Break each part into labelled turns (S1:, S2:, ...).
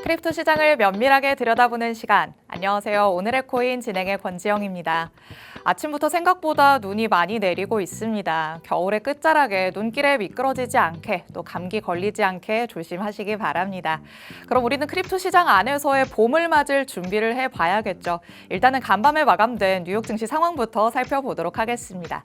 S1: 크립토 시장을 면밀하게 들여다보는 시간. 안녕하세요. 오늘의 코인 진행의 권지영입니다. 아침부터 생각보다 눈이 많이 내리고 있습니다. 겨울의 끝자락에 눈길에 미끄러지지 않게 또 감기 걸리지 않게 조심하시기 바랍니다. 그럼 우리는 크립토 시장 안에서의 봄을 맞을 준비를 해봐야겠죠. 일단은 간밤에 마감된 뉴욕 증시 상황부터 살펴보도록 하겠습니다.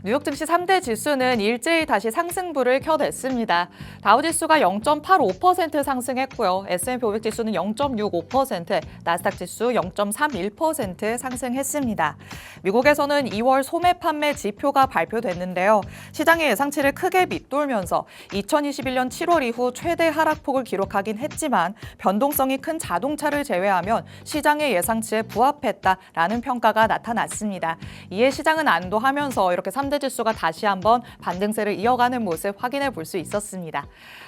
S1: 뉴욕 증시 3대 지수는 일제히 다시 상승부를 켜냈습니다. 다우지수가 0.85% 상승했고요. S&P 500 지수는 0.65%, 나스닥 지수 0.31% 상승했습니다. 미국에서는 2월 소매 판매 지표가 발표됐는데요. 시장의 예상치를 크게 밑돌면서 2021년 7월 이후 최대 하락폭을 기록하긴 했지만 변동성이 큰 자동차를 제외하면 시장의 예상치에 부합했다라는 평가가 나타났습니다. 이에 시장은 안도하면서 이렇게 3대 지수가 다시 한번 반등세를 이어가는 모습 확인해 볼 수 있었습니다.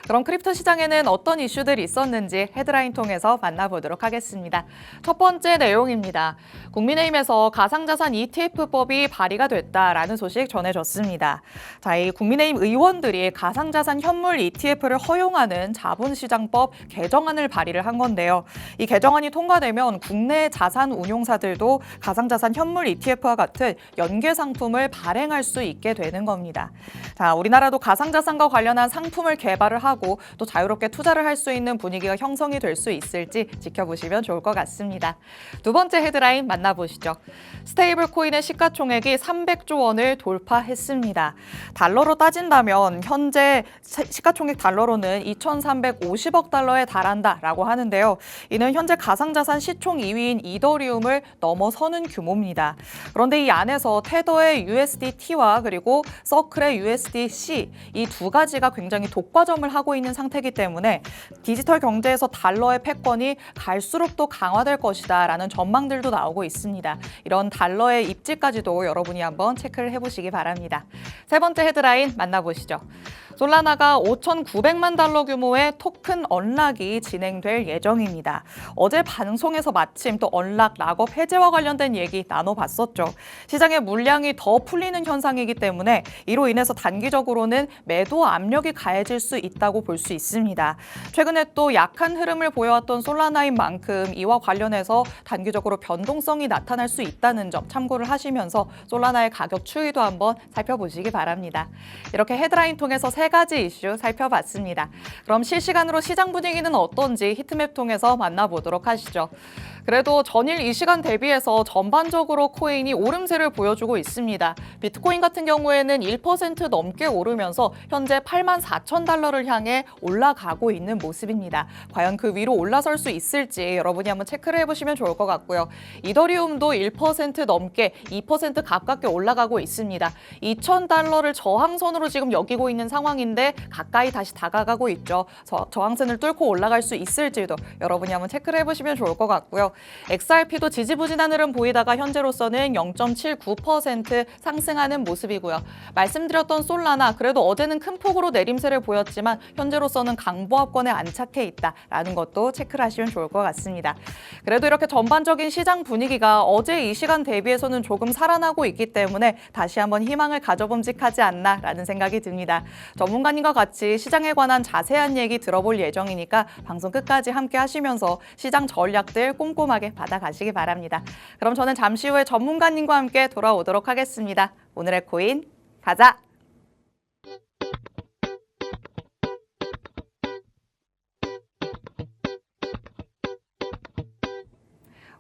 S1: 그럼 크립토 시장에는 어떤 이슈들이 있었는지 헤드라인 통해서 만나보도록 하겠습니다. 첫 번째 내용입니다. 국민의힘에서 가상자산 ETF법이 발의가 됐다라는 소식 전해졌습니다. 자, 이 국민의힘 의원들이 가상자산 현물 ETF를 허용하는 자본시장법 개정안을 발의를 한 건데요. 이 개정안이 통과되면 국내 자산 운용사들도 가상자산 현물 ETF와 같은 연계 상품을 발행할 수 있게 되는 겁니다. 자, 우리나라도 가상자산과 관련한 상품을 개발을 하고 또 자유롭게 투자를 할 수 있는 분위기가 형성이 될 수 있을지 지켜보시면 좋을 것 같습니다. 두 번째 헤드라인 만나보시죠. 스테이블 코인의 시가총액이 300조 원을 돌파했습니다. 달러로 따진다면 현재 시가총액 달러로는 2,350억 달러에 달한다라고 하는데요. 이는 현재 가상자산 시총 2위인 이더리움을 넘어서는 규모입니다. 그런데 이 안에서 테더의 USDT와 그리고 서클의 USDC 이 두 가지가 굉장히 독과점을 하고 있는 상태이기 때문에 디지털 경제에서 달러의 패권이 갈수록 더 강화될 것이다라는 전망들도 나오고 있습니다. 이런 달러의 입지까지도 여러분이 한번 체크를 해보시기 바랍니다. 세 번째 헤드라인 만나보시죠. 솔라나가 5,900만 달러 규모의 토큰 언락이 진행될 예정입니다. 어제 방송에서 마침 또 언락 락업 해제와 관련된 얘기 나눠봤었죠. 시장의 물량이 더 풀리는 현상이기 때문에 이로 인해서 단기적으로는 매도 압력이 가해질 수 있다고 볼 수 있습니다. 최근에 또 약한 흐름을 보여왔던 솔라나인 만큼 이와 관련해서 단기적으로 변동성이 나타날 수 있다는 점 참고를 하시면서 솔라나의 가격 추이도 한번 살펴보시기 바랍니다. 이렇게 헤드라인 통해서 세 가지 이슈 살펴봤습니다. 그럼 실시간으로 시장 분위기는 어떤지 히트맵 통해서 만나보도록 하시죠. 그래도 전일 이 시간 대비해서 전반적으로 코인이 오름세를 보여주고 있습니다. 비트코인 같은 경우에는 1% 넘게 오르면서 현재 84,000달러를 향해 올라가고 있는 모습입니다. 과연 그 위로 올라설 수 있을지 여러분이 한번 체크를 해보시면 좋을 것 같고요. 이더리움도 1% 넘게 2% 가깝게 올라가고 있습니다. 2,000달러를 저항선으로 지금 여기고 있는 상황인데 가까이 다시 다가가고 있죠. 저항선을 뚫고 올라갈 수 있을지도 여러분이 한번 체크를 해보시면 좋을 것 같고요. XRP도 지지부진한 흐름 보이다가 현재로서는 0.79% 상승하는 모습이고요. 말씀드렸던 솔라나 그래도 어제는 큰 폭으로 내림세를 보였지만 현재로서는 강보합권에 안착해 있다라는 것도 체크를 하시면 좋을 것 같습니다. 그래도 이렇게 전반적인 시장 분위기가 어제 이 시간 대비해서는 조금 살아나고 있기 때문에 다시 한번 희망을 가져봄직하지 않나라는 생각이 듭니다. 전문가님과 같이 시장에 관한 자세한 얘기 들어볼 예정이니까 방송 끝까지 함께 하시면서 시장 전략들 꼼꼼하게 받아가시기 바랍니다. 그럼 저는 잠시 후에 전문가님과 함께 돌아오도록 하겠습니다. 오늘의 코인 가자!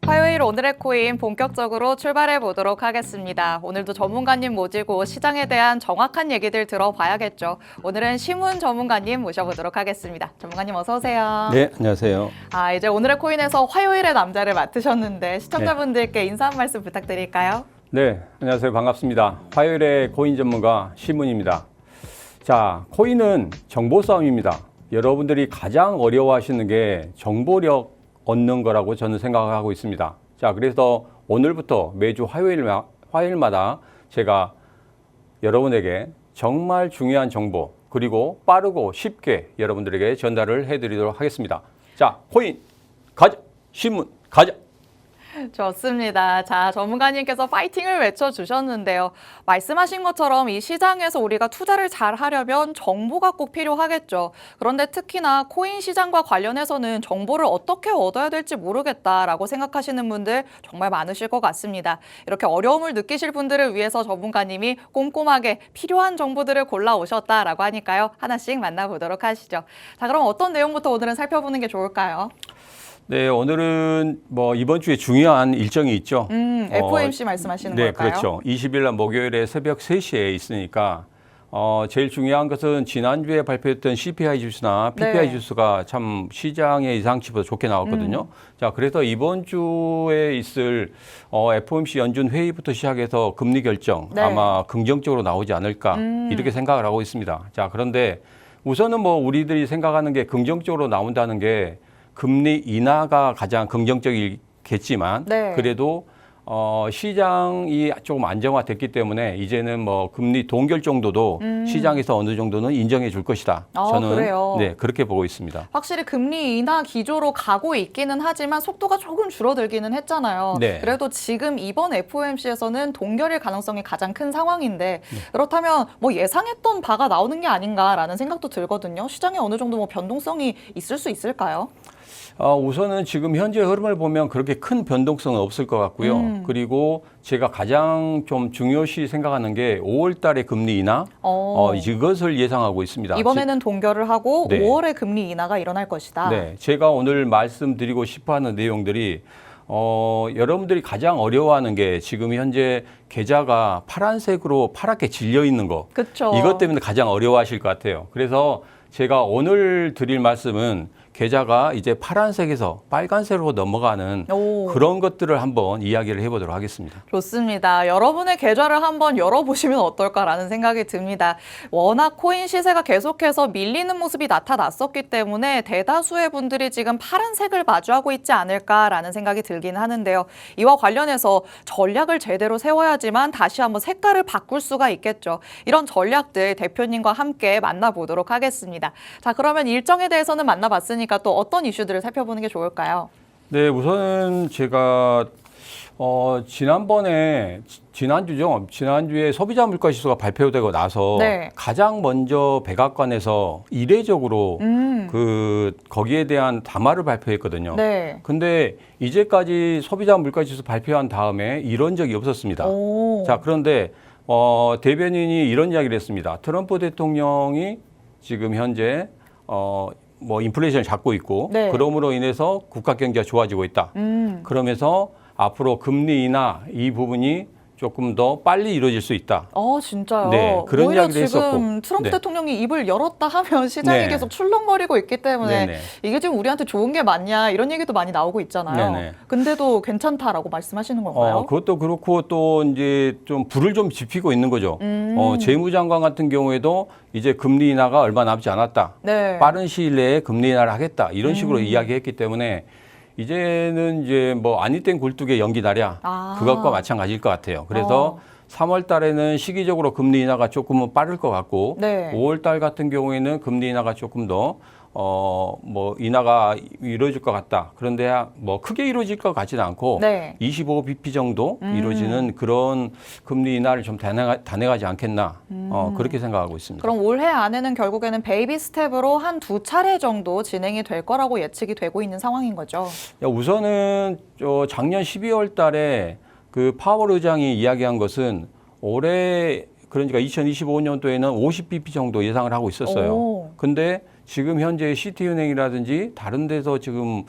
S1: 화요일 오늘의 코인 본격적으로 출발해 보도록 하겠습니다. 오늘도 전문가님 모시고 시장에 대한 정확한 얘기들 들어봐야겠죠. 오늘은 심훈 전문가님 모셔보도록 하겠습니다. 전문가님 어서 오세요.
S2: 네, 안녕하세요.
S1: 이제 오늘의 코인에서 화요일의 남자를 맡으셨는데 시청자분들께 인사 한 말씀 부탁드릴까요?
S2: 네, 안녕하세요. 반갑습니다. 화요일의 코인 전문가 심훈입니다. 자, 코인은 정보 싸움입니다. 여러분들이 가장 어려워하시는 게 정보력 얻는 거라고 저는 생각하고 있습니다. 자, 그래서 오늘부터 매주 화요일마다 제가 여러분에게 정말 중요한 정보 그리고 빠르고 쉽게 여러분들에게 전달을 해드리도록 하겠습니다. 자, 코인 가자! 신문 가자!
S1: 좋습니다. 자, 전문가님께서 파이팅을 외쳐주셨는데요. 말씀하신 것처럼 이 시장에서 우리가 투자를 잘 하려면 정보가 꼭 필요하겠죠. 그런데 특히나 코인 시장과 관련해서는 정보를 어떻게 얻어야 될지 모르겠다라고 생각하시는 분들 정말 많으실 것 같습니다. 이렇게 어려움을 느끼실 분들을 위해서 전문가님이 꼼꼼하게 필요한 정보들을 골라오셨다라고 하니까요. 하나씩 만나보도록 하시죠. 자, 그럼 어떤 내용부터 오늘은 살펴보는 게 좋을까요?
S2: 네, 오늘은 뭐 이번 주에 중요한 일정이 있죠.
S1: FOMC 말씀하시는
S2: 네,
S1: 걸까요?
S2: 그렇죠. 20일 날 목요일에 새벽 3시에 있으니까 제일 중요한 것은 지난주에 발표했던 CPI 지수나 PPI
S1: 네.
S2: 지수가 참 시장의 예상치보다 좋게 나왔거든요. 자, 그래서 이번 주에 있을 FOMC 연준 회의부터 시작해서 금리 결정
S1: 네.
S2: 아마 긍정적으로 나오지 않을까 이렇게 생각을 하고 있습니다. 자, 그런데 우선은 뭐 우리들이 생각하는 게 긍정적으로 나온다는 게 금리 인하가 가장 긍정적이겠지만
S1: 네.
S2: 그래도 시장이 조금 안정화됐기 때문에 이제는 뭐 금리 동결 정도도 시장에서 어느 정도는 인정해 줄 것이다.
S1: 아,
S2: 저는
S1: 그래요?
S2: 네, 그렇게 보고 있습니다.
S1: 확실히 금리 인하 기조로 가고 있기는 하지만 속도가 조금 줄어들기는 했잖아요.
S2: 네.
S1: 그래도 지금 이번 FOMC에서는 동결일 가능성이 가장 큰 상황인데
S2: 네.
S1: 그렇다면 뭐 예상했던 바가 나오는 게 아닌가라는 생각도 들거든요. 시장에 어느 정도 뭐 변동성이 있을 수 있을까요?
S2: 우선은 지금 현재 흐름을 보면 그렇게 큰 변동성은 없을 것 같고요. 그리고 제가 가장 좀 중요시 생각하는 게 5월 달에 금리 인하 이것을 예상하고 있습니다.
S1: 이번에는 동결을 하고
S2: 네.
S1: 5월에 금리 인하가 일어날 것이다.
S2: 네, 제가 오늘 말씀드리고 싶어하는 내용들이 여러분들이 가장 어려워하는 게 지금 현재 계좌가 파란색으로 파랗게 질려 있는 거.
S1: 그렇죠.
S2: 이것 때문에 가장 어려워하실 것 같아요. 그래서 제가 오늘 드릴 말씀은 계좌가 이제 파란색에서 빨간색으로 넘어가는
S1: 오.
S2: 그런 것들을 한번 이야기를 해보도록 하겠습니다.
S1: 좋습니다. 여러분의 계좌를 한번 열어보시면 어떨까라는 생각이 듭니다. 워낙 코인 시세가 계속해서 밀리는 모습이 나타났었기 때문에 대다수의 분들이 지금 파란색을 마주하고 있지 않을까라는 생각이 들긴 하는데요. 이와 관련해서 전략을 제대로 세워야지만 다시 한번 색깔을 바꿀 수가 있겠죠. 이런 전략들 대표님과 함께 만나보도록 하겠습니다. 자, 그러면 일정에 대해서는 만나봤으니까 또 어떤 이슈들을 살펴보는 게 좋을까요?
S2: 네, 우선은 제가 지난주에 소비자 물가 지수가 발표되고 나서
S1: 네.
S2: 가장 먼저 백악관에서 이례적으로 거기에 대한 담화를 발표했거든요.
S1: 네.
S2: 근데 이제까지 소비자 물가 지수 발표한 다음에 이런 적이 없었습니다.
S1: 오.
S2: 자, 그런데 대변인이 이런 이야기를 했습니다. 트럼프 대통령이 지금 현재 뭐 인플레이션을 잡고 있고
S1: 네.
S2: 그럼으로 인해서 국가 경제가 좋아지고 있다. 그러면서 앞으로 금리 인하 이 부분이 조금 더 빨리 이루어질 수 있다.
S1: 진짜요?
S2: 네, 그런
S1: 오히려
S2: 이야기를
S1: 지금
S2: 했었고.
S1: 트럼프
S2: 네.
S1: 대통령이 입을 열었다 하면 시장이
S2: 네.
S1: 계속 출렁거리고 있기 때문에
S2: 네네.
S1: 이게 지금 우리한테 좋은 게 맞냐 이런 얘기도 많이 나오고 있잖아요.
S2: 네네.
S1: 근데도 괜찮다라고 말씀하시는 건가요?
S2: 그것도 그렇고 또 이제 좀 불을 좀 지피고 있는 거죠. 재무장관 같은 경우에도 이제 금리 인하가 얼마 남지 않았다.
S1: 네.
S2: 빠른 시일 내에 금리 인하를 하겠다. 이런 식으로 이야기했기 때문에 이제는 이제 뭐 아니 땐 굴뚝에 연기 나랴 그것과 마찬가지일 것 같아요. 그래서 3월 달에는 시기적으로 금리 인하가 조금은 빠를 것 같고
S1: 네.
S2: 5월 달 같은 경우에는 금리 인하가 조금 더 뭐 인하가 이루어질 것 같다. 그런데 뭐 크게 이루어질 것 같지는 않고
S1: 네.
S2: 25bp 정도 이루어지는 그런 금리 인하를 좀 단행하지 않겠나 그렇게 생각하고 있습니다.
S1: 그럼 올해 안에는 결국에는 베이비 스텝으로 한 2차례 정도 진행이 될 거라고 예측이 되고 있는 상황인 거죠.
S2: 우선은 작년 12월 달에 그 파월 의장이 이야기한 것은 올해 그러니까 2025년도에는 50bp 정도 예상을 하고 있었어요. 근데 지금 현재 시티은행이라든지 다른 데서 지금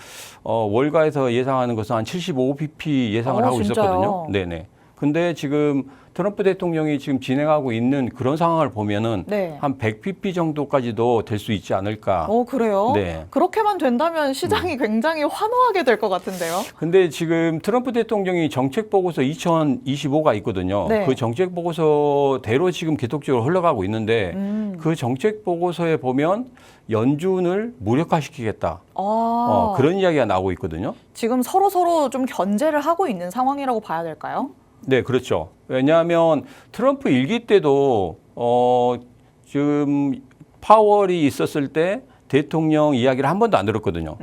S2: 월가에서 예상하는 것은 한 75bp 예상을 하고
S1: 진짜요?
S2: 있었거든요. 네네. 근데 지금 트럼프 대통령이 지금 진행하고 있는 그런 상황을 보면은
S1: 네.
S2: 한 100bp 정도까지도 될 수 있지 않을까.
S1: 그래요?
S2: 네.
S1: 그렇게만 된다면 시장이 굉장히 환호하게 될 것 같은데요.
S2: 근데 지금 트럼프 대통령이 정책 보고서 2025가 있거든요.
S1: 네.
S2: 그 정책 보고서대로 지금 계속적으로 흘러가고 있는데 그 정책 보고서에 보면 연준을 무력화시키겠다. 그런 이야기가 나오고 있거든요.
S1: 지금 서로 좀 견제를 하고 있는 상황이라고 봐야 될까요?
S2: 네, 그렇죠. 왜냐하면 트럼프 일기 때도 지금 파월이 있었을 때 대통령 이야기를 한 번도 안 들었거든요.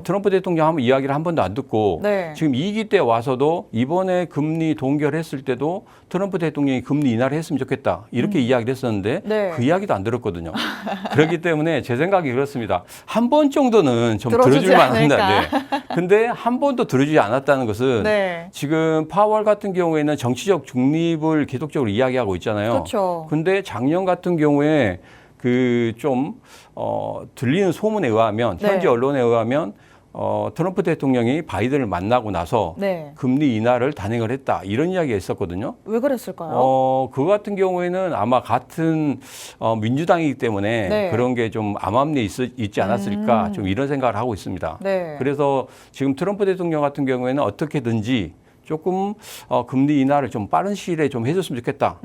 S2: 트럼프 대통령 하면 이야기를 한 번도 안 듣고
S1: 네.
S2: 지금 2기 때 와서도 이번에 금리 동결했을 때도 트럼프 대통령이 금리 인하를 했으면 좋겠다 이렇게 이야기를 했었는데
S1: 네.
S2: 그 이야기도 안 들었거든요. 그렇기 때문에 제 생각이 그렇습니다. 한 번 정도는 좀
S1: 들어주지
S2: 들어줄만
S1: 않을까.
S2: 한다. 네. 근데 한 번도 들어주지 않았다는 것은
S1: 네.
S2: 지금 파월 같은 경우에는 정치적 중립을 계속적으로 이야기하고 있잖아요.
S1: 그렇죠.
S2: 근데 작년 같은 경우에 그 좀 들리는 소문에 의하면 현지
S1: 네.
S2: 언론에 의하면 트럼프 대통령이 바이든을 만나고 나서
S1: 네.
S2: 금리 인하를 단행을 했다 이런 이야기가 있었거든요.
S1: 왜 그랬을까요?
S2: 그거 같은 경우에는 아마 같은 민주당이기 때문에
S1: 네.
S2: 그런 게 좀 암암리에 있지 않았을까 좀 이런 생각을 하고 있습니다.
S1: 네.
S2: 그래서 지금 트럼프 대통령 같은 경우에는 어떻게든지 조금 금리 인하를 좀 빠른 시일에 좀 해줬으면 좋겠다.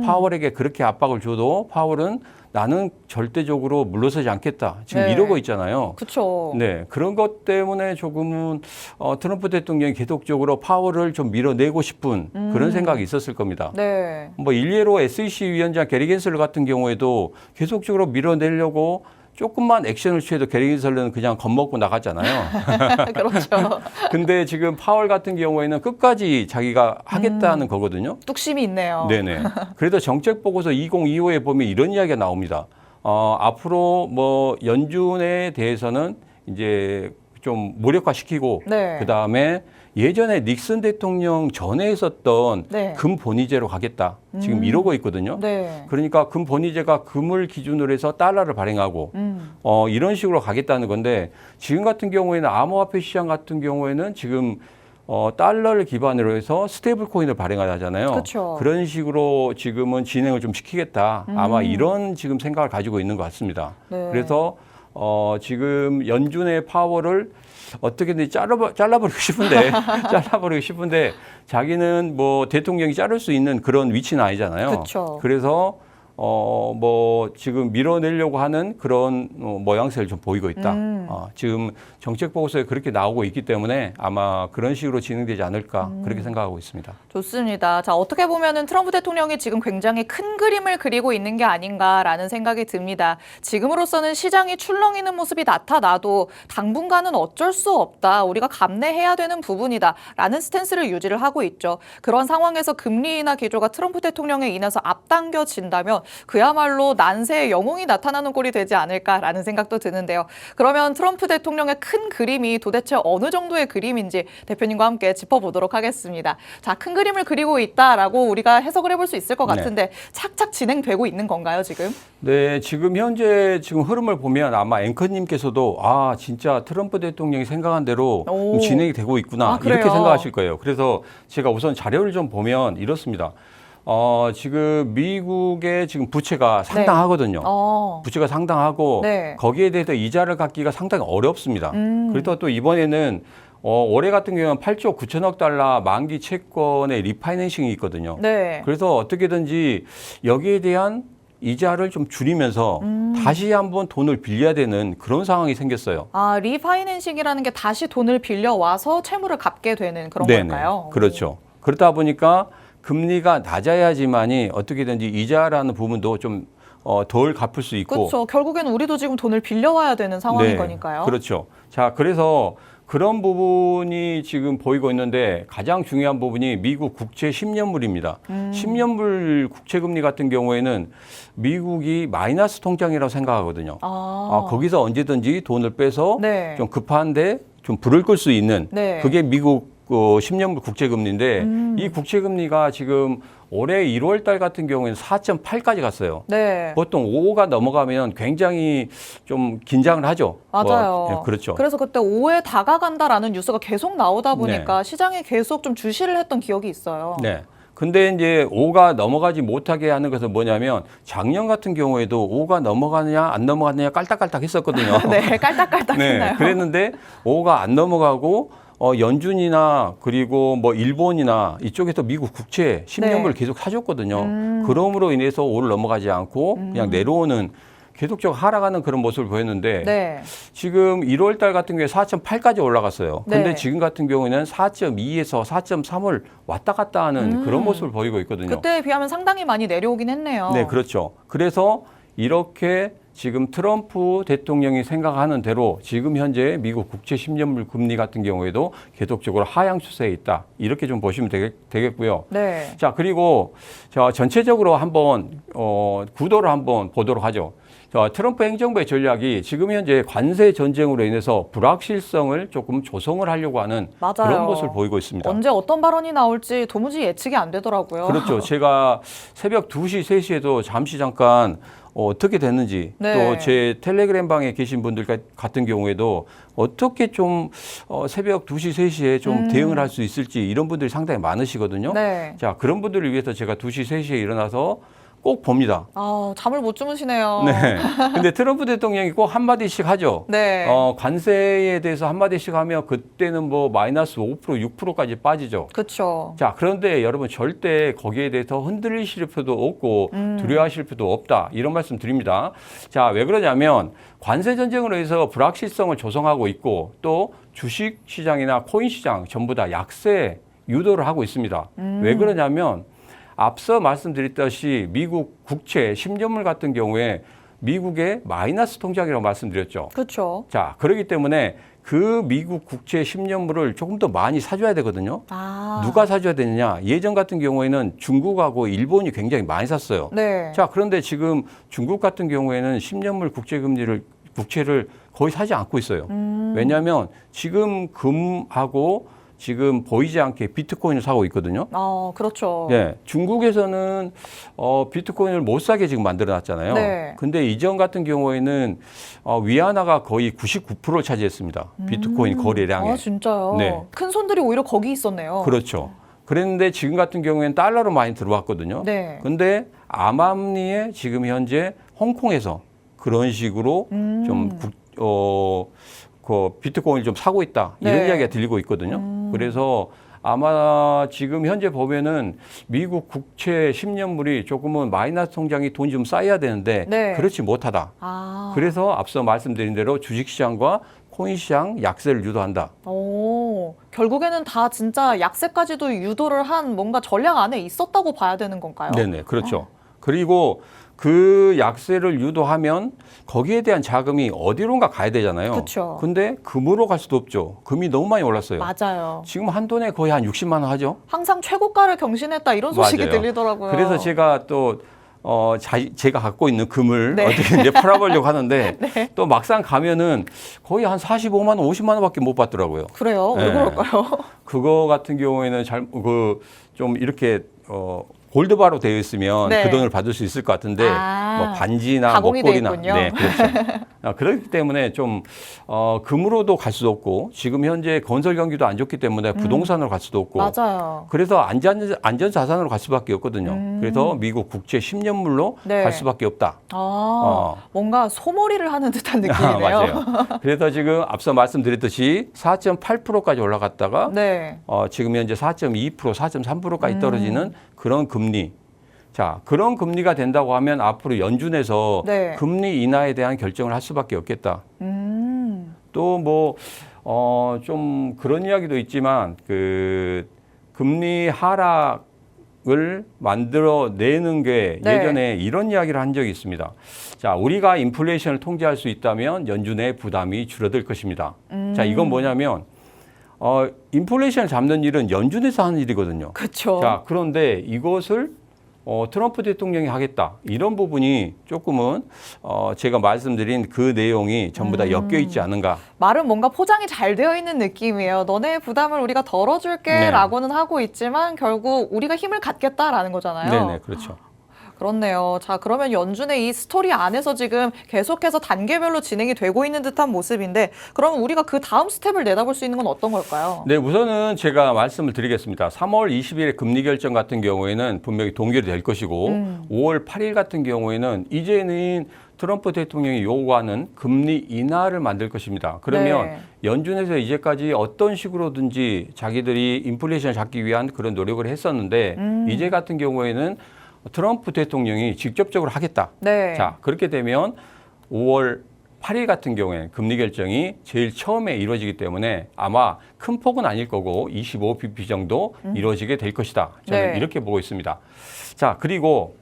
S2: 파월에게 그렇게 압박을 줘도 파월은 나는 절대적으로 물러서지 않겠다. 지금
S1: 네.
S2: 이러고 있잖아요.
S1: 그렇죠.
S2: 네, 그런 것 때문에 조금은 트럼프 대통령이 계속적으로 파월을 좀 밀어내고 싶은 그런 생각이 있었을 겁니다.
S1: 네.
S2: 뭐 일례로 SEC 위원장 게리 겐슬러 같은 경우에도 계속적으로 밀어내려고 조금만 액션을 취해도 게리 겐슬러는 그냥 겁먹고 나갔잖아요.
S1: 그렇죠.
S2: 근데 지금 파월 같은 경우에는 끝까지 자기가 하겠다는 거거든요.
S1: 뚝심이 있네요.
S2: 네네. 그래도 정책 보고서 2025에 보면 이런 이야기가 나옵니다. 앞으로 뭐 연준에 대해서는 이제 좀 무력화시키고
S1: 네.
S2: 그 다음에 예전에 닉슨 대통령 전에 있었던
S1: 네.
S2: 금 본위제로 가겠다. 지금 이러고 있거든요.
S1: 네.
S2: 그러니까 금 본위제가 금을 기준으로 해서 달러를 발행하고 이런 식으로 가겠다는 건데 지금 같은 경우에는 암호화폐 시장 같은 경우에는 지금 달러를 기반으로 해서 스테이블 코인을 발행하잖아요.
S1: 그쵸.
S2: 그런 식으로 지금은 진행을 좀 시키겠다. 아마 이런 지금 생각을 가지고 있는 것 같습니다.
S1: 네.
S2: 그래서 지금 연준의 파워를 어떻게든 잘라버리고 싶은데 자기는 뭐 대통령이 자를 수 있는 그런 위치는 아니잖아요.
S1: 그쵸.
S2: 그래서 뭐 지금 밀어내려고 하는 그런 모양새를 좀 보이고 있다. 지금 정책 보고서에 그렇게 나오고 있기 때문에 아마 그런 식으로 진행되지 않을까 그렇게 생각하고 있습니다.
S1: 좋습니다. 자, 어떻게 보면은 트럼프 대통령이 지금 굉장히 큰 그림을 그리고 있는 게 아닌가라는 생각이 듭니다. 지금으로서는 시장이 출렁이는 모습이 나타나도 당분간은 어쩔 수 없다. 우리가 감내해야 되는 부분이다라는 스탠스를 유지를 하고 있죠. 그런 상황에서 금리 인하 기조가 트럼프 대통령에 인해서 앞당겨진다면 그야말로 난세의 영웅이 나타나는 꼴이 되지 않을까라는 생각도 드는데요. 그러면 트럼프 대통령의 큰 그림이 도대체 어느 정도의 그림인지 대표님과 함께 짚어보도록 하겠습니다. 자, 큰 그림을 그리고 있다라고 우리가 해석을 해볼 수 있을 것 같은데 착착 진행되고 있는 건가요, 지금?
S2: 네, 지금 현재 지금 흐름을 보면 아마 앵커님께서도 진짜 트럼프 대통령이 생각한 대로 진행이 되고 있구나
S1: 그래요?
S2: 이렇게 생각하실 거예요. 그래서 제가 우선 자료를 좀 보면 이렇습니다. 지금 미국의 지금 부채가 상당하거든요. 부채가 상당하고
S1: 네.
S2: 거기에 대해서 이자를 갚기가 상당히 어렵습니다. 그래서 또 이번에는 올해 같은 경우는 8조 9천억 달러 만기 채권의 리파이낸싱이 있거든요.
S1: 네.
S2: 그래서 어떻게든지 여기에 대한 이자를 좀 줄이면서 다시 한번 돈을 빌려야 되는 그런 상황이 생겼어요.
S1: 리파이낸싱이라는 게 다시 돈을 빌려와서 채무를 갚게 되는 그런
S2: 네네.
S1: 걸까요?
S2: 그렇죠. 그러다 보니까 금리가 낮아야지만이 어떻게든지 이자라는 부분도 좀 덜 갚을 수 있고.
S1: 그렇죠. 결국엔 우리도 지금 돈을 빌려와야 되는 상황인
S2: 네,
S1: 거니까요.
S2: 그렇죠. 자, 그래서 그런 부분이 지금 보이고 있는데 가장 중요한 부분이 미국 국채 10년물입니다. 10년물 국채금리 같은 경우에는 미국이 마이너스 통장이라고 생각하거든요. 거기서 언제든지 돈을 빼서
S1: 네.
S2: 좀 급한데 좀 불을 끌 수 있는
S1: 네.
S2: 그게 미국 10년물 국채금리인데 이 국채금리가 지금 올해 1월 달 같은 경우에는 4.8까지 갔어요.
S1: 네.
S2: 보통 5가 넘어가면 굉장히 좀 긴장을 하죠.
S1: 맞아요.
S2: 네, 그렇죠.
S1: 그래서 그때 5에 다가간다라는 뉴스가 계속 나오다 보니까 시장에 계속 좀 주시를 했던 기억이 있어요.
S2: 네. 근데 이제 5가 넘어가지 못하게 하는 것은 뭐냐면 작년 같은 경우에도 5가 넘어가느냐 안 넘어가느냐 깔딱깔딱 했었거든요.
S1: 네, 깔딱깔딱했나요?
S2: 네, 그랬는데 5가 안 넘어가고 연준이나 그리고 뭐 일본이나 이쪽에서 미국 국채 10년물 계속 사줬거든요. 그럼으로 인해서 5를 넘어가지 않고 그냥 내려오는 계속적으로 하락하는 그런 모습을 보였는데
S1: 네.
S2: 지금 1월 달 같은 경우에 4.8까지 올라갔어요. 근데
S1: 네.
S2: 지금 같은 경우에는 4.2에서 4.3을 왔다 갔다 하는 그런 모습을 보이고 있거든요.
S1: 그때에 비하면 상당히 많이 내려오긴 했네요.
S2: 네, 그렇죠. 그래서 이렇게 지금 트럼프 대통령이 생각하는 대로 지금 현재 미국 국채 10년물 금리 같은 경우에도 계속적으로 하향 추세에 있다. 이렇게 좀 보시면 되겠고요.
S1: 네.
S2: 자, 그리고 전체적으로 한번 구도를 한번 보도록 하죠. 트럼프 행정부의 전략이 지금 현재 관세 전쟁으로 인해서 불확실성을 조금 조성을 하려고 하는
S1: 맞아요.
S2: 그런 모습을 보이고 있습니다.
S1: 언제 어떤 발언이 나올지 도무지 예측이 안 되더라고요.
S2: 그렇죠. 제가 새벽 2시, 3시에도 잠시 잠깐 어떻게 됐는지
S1: 네.
S2: 또 제 텔레그램 방에 계신 분들 같은 경우에도 어떻게 좀 새벽 2시, 3시에 좀 대응을 할 수 있을지 이런 분들이 상당히 많으시거든요.
S1: 네.
S2: 자, 그런 분들을 위해서 제가 2시, 3시에 일어나서 꼭 봅니다.
S1: 아, 잠을 못 주무시네요.
S2: 네. 근데 트럼프 대통령이 꼭 한마디씩 하죠.
S1: 네.
S2: 관세에 대해서 한마디씩 하면 그때는 뭐 마이너스 5%, 6%까지 빠지죠.
S1: 그렇죠.
S2: 자, 그런데 여러분 절대 거기에 대해서 흔들리실 필요도 없고 두려워하실 필요도 없다. 이런 말씀 드립니다. 자, 왜 그러냐면 관세 전쟁으로 해서 불확실성을 조성하고 있고 또 주식 시장이나 코인 시장 전부 다 약세 유도를 하고 있습니다. 왜 그러냐면 앞서 말씀드렸듯이 미국 국채 10년물 같은 경우에 미국의 마이너스 통장이라고 말씀드렸죠.
S1: 그렇죠.
S2: 자, 그렇기 때문에 그 미국 국채 10년물을 조금 더 많이 사줘야 되거든요.
S1: 아.
S2: 누가 사줘야 되느냐? 예전 같은 경우에는 중국하고 일본이 굉장히 많이 샀어요.
S1: 네.
S2: 자, 그런데 지금 중국 같은 경우에는 10년물 국채를 거의 사지 않고 있어요. 왜냐하면 지금 금하고 지금 보이지 않게 비트코인을 사고 있거든요.
S1: 그렇죠.
S2: 네, 중국에서는 비트코인을 못 사게 지금 만들어놨잖아요.
S1: 네.
S2: 근데 이전 같은 경우에는 위안화가 거의 99%를 차지했습니다. 비트코인 거래량에.
S1: 아, 진짜요?
S2: 네.
S1: 큰 손들이 오히려 거기 있었네요.
S2: 그렇죠. 그랬는데 지금 같은 경우에는 달러로 많이 들어왔거든요.
S1: 네.
S2: 근데 암암리에 지금 현재 홍콩에서 그런 식으로 좀 그 비트코인을 좀 사고 있다. 이런
S1: 네.
S2: 이야기가 들리고 있거든요. 그래서 아마 지금 현재 보면은 미국 국채 10년물이 조금은 마이너스 통장이 돈이 좀 쌓여야 되는데
S1: 네.
S2: 그렇지 못하다.
S1: 아.
S2: 그래서 앞서 말씀드린 대로 주식시장과 코인시장 약세를 유도한다.
S1: 오, 결국에는 다 진짜 약세까지도 유도를 한 뭔가 전략 안에 있었다고 봐야 되는 건가요?
S2: 네네, 그렇죠. 그리고 그 약세를 유도하면 거기에 대한 자금이 어디론가 가야 되잖아요.
S1: 그쵸.
S2: 근데 금으로 갈 수도 없죠. 금이 너무 많이 올랐어요.
S1: 맞아요.
S2: 지금 한 돈에 거의 한 60만 원 하죠.
S1: 항상 최고가를 경신했다 이런 소식이
S2: 맞아요.
S1: 들리더라고요.
S2: 그래서 제가 또 제가 갖고 있는 금을
S1: 네.
S2: 어떻게 이제 팔아보려고 하는데
S1: 네.
S2: 또 막상 가면은 거의 한 45만 원, 50만 원밖에 못 받더라고요.
S1: 그래요? 왜
S2: 네.
S1: 그럴까요?
S2: 그거 같은 경우에는 좀 이렇게 골드바로 되어 있으면
S1: 네.
S2: 그 돈을 받을 수 있을 것 같은데 뭐 반지나
S1: 가공이 돼
S2: 목걸이나
S1: 있군요.
S2: 네, 그렇죠. 그렇기 때문에 좀 금으로도 갈 수도 없고 지금 현재 건설 경기도 안 좋기 때문에 부동산으로 갈 수도 없고
S1: 맞아요.
S2: 그래서 안전 자산으로 갈 수밖에 없거든요. 그래서 미국 국채 10년물로
S1: 네.
S2: 갈 수밖에 없다.
S1: 뭔가 소몰이를 하는 듯한 느낌이네요.
S2: 맞아요. 그래서 지금 앞서 말씀드렸듯이 4.8%까지 올라갔다가
S1: 네.
S2: 지금 현재 4.2%, 4.3%까지 떨어지는 그런 금리. 자, 그런 금리가 된다고 하면 앞으로 연준에서
S1: 네.
S2: 금리 인하에 대한 결정을 할 수밖에 없겠다. 또 뭐, 좀 그런 이야기도 있지만 그 금리 하락을 만들어내는 게
S1: 네.
S2: 예전에 이런 이야기를 한 적이 있습니다. 자, 우리가 인플레이션을 통제할 수 있다면 연준의 부담이 줄어들 것입니다. 자, 이건 뭐냐면 인플레이션을 잡는 일은 연준에서 하는 일이거든요.
S1: 그렇죠.
S2: 자, 그런데 이것을 트럼프 대통령이 하겠다. 이런 부분이 조금은 제가 말씀드린 그 내용이 전부 다 엮여 있지 않은가.
S1: 말은 뭔가 포장이 잘 되어 있는 느낌이에요. 너네 부담을 우리가 덜어줄게
S2: 네.
S1: 라고는 하고 있지만 결국 우리가 힘을 갖겠다라는 거잖아요.
S2: 네네, 그렇죠.
S1: 그렇네요. 자, 그러면 연준의 이 스토리 안에서 지금 계속해서 단계별로 진행이 되고 있는 듯한 모습인데 그러면 우리가 그 다음 스텝을 내다볼 수 있는 건 어떤 걸까요?
S2: 네, 우선은 제가 말씀을 드리겠습니다. 3월 20일에 금리 결정 같은 경우에는 분명히 동결이 될 것이고 5월 8일 같은 경우에는 이제는 트럼프 대통령이 요구하는 금리 인하를 만들 것입니다. 그러면
S1: 네.
S2: 연준에서 이제까지 어떤 식으로든지 자기들이 인플레이션을 잡기 위한 그런 노력을 했었는데 이제 같은 경우에는 트럼프 대통령이 직접적으로 하겠다.
S1: 네.
S2: 자, 그렇게 되면 5월 8일 같은 경우에 금리 결정이 제일 처음에 이루어지기 때문에 아마 큰 폭은 아닐 거고 25bp 정도 이루어지게 될 것이다. 저는
S1: 네.
S2: 이렇게 보고 있습니다. 자, 그리고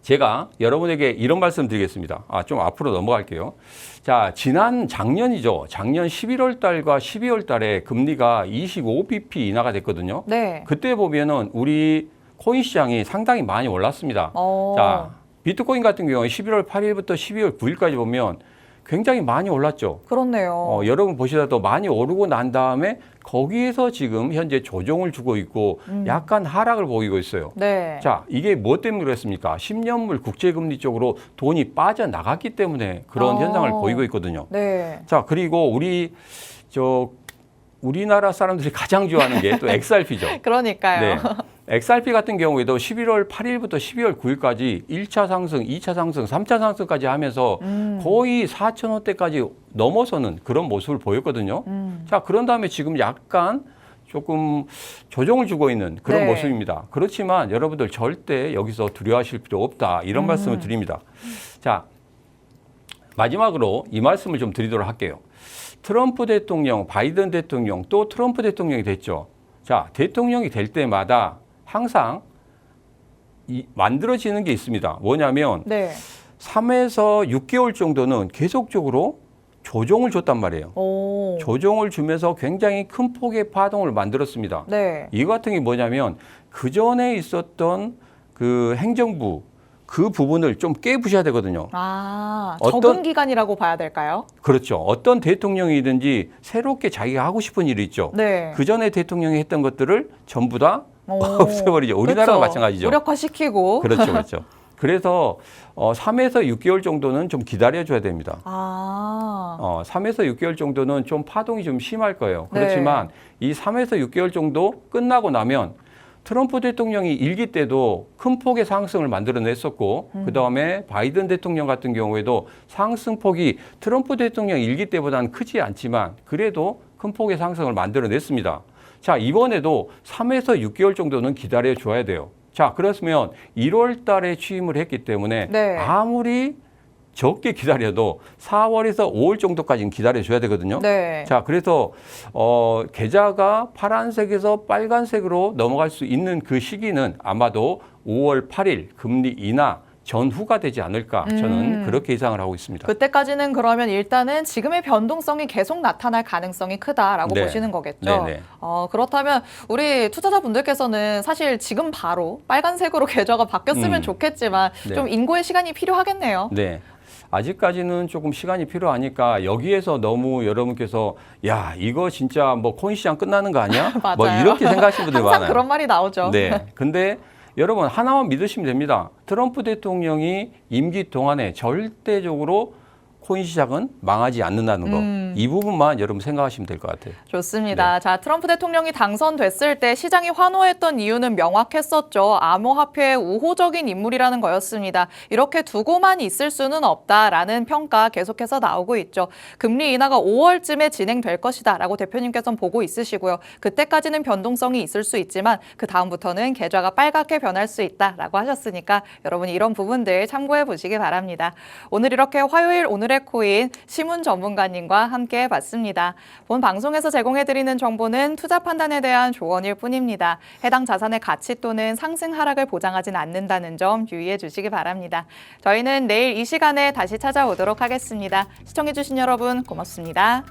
S2: 제가 여러분에게 이런 말씀 드리겠습니다. 좀 앞으로 넘어갈게요. 자, 작년이죠. 작년 11월 달과 12월 달에 금리가 25bp 인하가 됐거든요.
S1: 네.
S2: 그때 보면은 우리 코인 시장이 상당히 많이 올랐습니다. 자, 비트코인 같은 경우에 11월 8일부터 12월 9일까지 보면 굉장히 많이 올랐죠.
S1: 그렇네요.
S2: 여러분 보시다도 많이 오르고 난 다음에 거기에서 지금 현재 조정을 주고 있고 약간 하락을 보이고 있어요.
S1: 네.
S2: 자, 이게 뭐 때문에 그랬습니까? 10년물 국제금리 쪽으로 돈이 빠져나갔기 때문에 그런 현상을 보이고 있거든요.
S1: 네.
S2: 자, 그리고 우리나라 사람들이 가장 좋아하는 게 또 XRP죠.
S1: 그러니까요.
S2: 네. XRP 같은 경우에도 11월 8일부터 12월 9일까지 1차 상승, 2차 상승, 3차 상승까지 하면서 거의 4,000원대까지 넘어서는 그런 모습을 보였거든요. 자, 그런 다음에 지금 약간 조금 조정을 주고 있는 그런
S1: 네.
S2: 모습입니다. 그렇지만 여러분들 절대 여기서 두려워하실 필요 없다. 이런 말씀을 드립니다. 자, 마지막으로 이 말씀을 좀 드리도록 할게요. 트럼프 대통령, 바이든 대통령, 또 트럼프 대통령이 됐죠. 자, 대통령이 될 때마다 항상 만들어지는 게 있습니다. 뭐냐면
S1: 네.
S2: 3에서 6개월 정도는 계속적으로 조정을 줬단 말이에요.
S1: 오.
S2: 조정을 주면서 굉장히 큰 폭의 파동을 만들었습니다.
S1: 네.
S2: 이 같은 게 뭐냐면 그 전에 있었던 그 행정부 그 부분을 좀 깨부셔야 되거든요.
S1: 적응 기간이라고 봐야 될까요?
S2: 그렇죠. 어떤 대통령이든지 새롭게 자기가 하고 싶은 일이 있죠.
S1: 네.
S2: 그 전에 대통령이 했던 것들을 전부 다 없애버리죠. 우리나라가
S1: 그렇죠.
S2: 마찬가지죠.
S1: 무력화시키고.
S2: 그렇죠, 그렇죠. 그래서 3에서 6개월 정도는 좀 기다려줘야 됩니다. 3에서 6개월 정도는 좀 파동이 좀 심할 거예요. 그렇지만 이 3에서 6개월 정도 끝나고 나면 트럼프 대통령이 일기 때도 큰 폭의 상승을 만들어냈었고 그다음에 바이든 대통령 같은 경우에도 상승폭이 트럼프 대통령 일기 때보다는 크지 않지만 그래도 큰 폭의 상승을 만들어냈습니다. 자, 이번에도 3에서 6개월 정도는 기다려줘야 돼요. 자, 그렇으면 1월 달에 취임을 했기 때문에
S1: 네.
S2: 아무리 적게 기다려도 4월에서 5월 정도까지는 기다려줘야 되거든요.
S1: 네.
S2: 자, 그래서 계좌가 파란색에서 빨간색으로 넘어갈 수 있는 그 시기는 아마도 5월 8일 금리 인하 전후가 되지 않을까 저는 그렇게 예상을 하고 있습니다.
S1: 그때까지는 그러면 일단은 지금의 변동성이 계속 나타날 가능성이 크다라고
S2: 네.
S1: 보시는 거겠죠.
S2: 네네.
S1: 그렇다면 우리 투자자분들께서는 사실 지금 바로 빨간색으로 계좌가 바뀌었으면 좋겠지만
S2: 네.
S1: 좀 인고의 시간이 필요하겠네요.
S2: 네. 아직까지는 조금 시간이 필요하니까 여기에서 너무 여러분께서 야, 이거 진짜 뭐 코인 시장 끝나는 거 아니야?
S1: 맞아요.
S2: 뭐 이렇게 생각하시는 분들이
S1: 항상
S2: 많아요.
S1: 그런 말이 나오죠.
S2: 네. 근데 여러분 하나만 믿으시면 됩니다. 트럼프 대통령이 임기 동안에 절대적으로 코인 시장은 망하지 않는다는 거. 이 부분만 여러분 생각하시면 될 것 같아요.
S1: 좋습니다.
S2: 네.
S1: 자, 트럼프 대통령이 당선됐을 때 시장이 환호했던 이유는 명확했었죠. 암호화폐의 우호적인 인물이라는 거였습니다. 이렇게 두고만 있을 수는 없다라는 평가 계속해서 나오고 있죠. 금리 인하가 5월쯤에 진행될 것이다라고 대표님께서는 보고 있으시고요. 그때까지는 변동성이 있을 수 있지만 그 다음부터는 계좌가 빨갛게 변할 수 있다라고 하셨으니까 여러분 이런 부분들 참고해 보시기 바랍니다. 오늘 이렇게 화요일 오늘의 코인 시문 전문가님과 함께 해봤습니다. 본 방송에서 제공해드리는 정보는 투자 판단에 대한 조언일 뿐입니다. 해당 자산의 가치 또는 상승 하락을 보장하진 않는다는 점 유의해 주시기 바랍니다. 저희는 내일 이 시간에 다시 찾아오도록 하겠습니다. 시청해주신 여러분 고맙습니다.